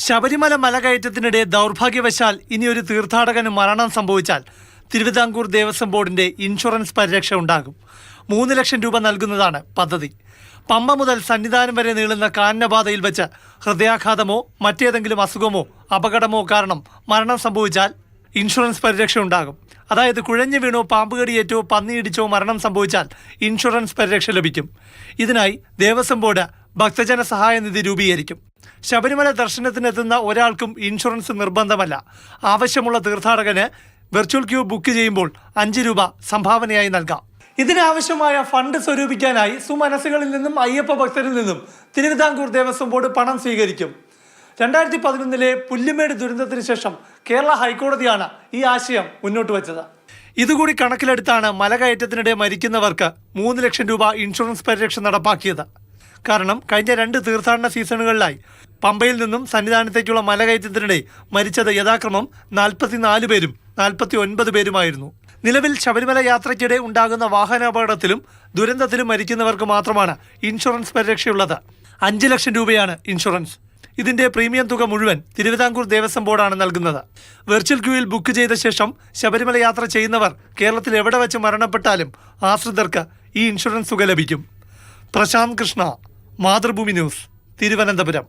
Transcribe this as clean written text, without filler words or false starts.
ശബരിമല മലകയറ്റത്തിനിടെ ദൗർഭാഗ്യവശാൽ ഇനിയൊരു തീർത്ഥാടകന് മരണം സംഭവിച്ചാൽ തിരുവിതാംകൂർ ദേവസ്വം ബോർഡിന്റെ ഇൻഷുറൻസ് പരിരക്ഷ ഉണ്ടാകും. 3 ലക്ഷം രൂപ നൽകുന്നതാണ് പദ്ധതി. പമ്പ മുതൽ സന്നിധാനം വരെ നീളുന്ന കാനനപാതയിൽ വെച്ച് ഹൃദയാഘാതമോ മറ്റേതെങ്കിലും അസുഖമോ അപകടമോ കാരണം മരണം സംഭവിച്ചാൽ ഇൻഷുറൻസ് പരിരക്ഷ ഉണ്ടാകും. അതായത് കുഴഞ്ഞു വീണോ പാമ്പുകടിയേറ്റോ പന്നിയിടിച്ചോ മരണം സംഭവിച്ചാൽ ഇൻഷുറൻസ് പരിരക്ഷ ലഭിക്കും. ഇതിനായി ദേവസ്വം ബോർഡ് ഭക്തജന സഹായ നിധി രൂപീകരിക്കും. ശബരിമല ദർശനത്തിനെത്തുന്ന ഒരാൾക്കും ഇൻഷുറൻസ് നിർബന്ധമല്ല. ആവശ്യമുള്ള തീർത്ഥാടകന് വെർച്വൽ ക്യൂ ബുക്ക് ചെയ്യുമ്പോൾ 5 രൂപ സംഭാവനയായി നൽകാം. ഇതിനാവശ്യമായ ഫണ്ട് സ്വരൂപിക്കാനായി സുമനസ്സുകളിൽ നിന്നും അയ്യപ്പ ഭക്തരിൽ നിന്നും തിരുവിതാംകൂർ ദേവസ്വം ബോർഡ് പണം സ്വീകരിക്കും. 2011 പുല്ലുമേട് ദുരന്തത്തിന് ശേഷം കേരള ഹൈക്കോടതിയാണ് ഈ ആശയം മുന്നോട്ട് വച്ചത്. ഇതുകൂടി കണക്കിലെടുത്താണ് മലകയറ്റത്തിനിടെ മരിക്കുന്നവർക്ക് 3 ലക്ഷം രൂപ ഇൻഷുറൻസ് പരിരക്ഷ നടപ്പാക്കിയത്. കാരണം കഴിഞ്ഞ 2 തീർത്ഥാടന സീസണുകളിലായി പമ്പയിൽ നിന്നും സന്നിധാനത്തേക്കുള്ള മലകയറ്റത്തിനിടെ മരിച്ചത് യഥാക്രമം 44 പേരും 49 പേരുമായിരുന്നു. നിലവിൽ ശബരിമല യാത്രയ്ക്കിടെ ഉണ്ടാകുന്ന വാഹനാപകടത്തിലും ദുരന്തത്തിലും മരിക്കുന്നവർക്ക് മാത്രമാണ് ഇൻഷുറൻസ് പരിരക്ഷയുള്ളത്. 5 ലക്ഷം രൂപയാണ് ഇൻഷുറൻസ്. ഇതിന്റെ പ്രീമിയം തുക മുഴുവൻ തിരുവിതാംകൂർ ദേവസ്വം ബോർഡാണ് നൽകുന്നത്. വെർച്വൽ ക്യൂവിൽ ബുക്ക് ചെയ്ത ശേഷം ശബരിമല യാത്ര ചെയ്യുന്നവർ കേരളത്തിൽ എവിടെ വെച്ച് മരണപ്പെട്ടാലും ആശ്രിതർക്ക് ഈ ഇൻഷുറൻസ് തുക ലഭിക്കും. പ്രശാന്ത് കൃഷ്ണ, മാതൃഭൂമി ന്യൂസ്, തിരുവനന്തപുരം.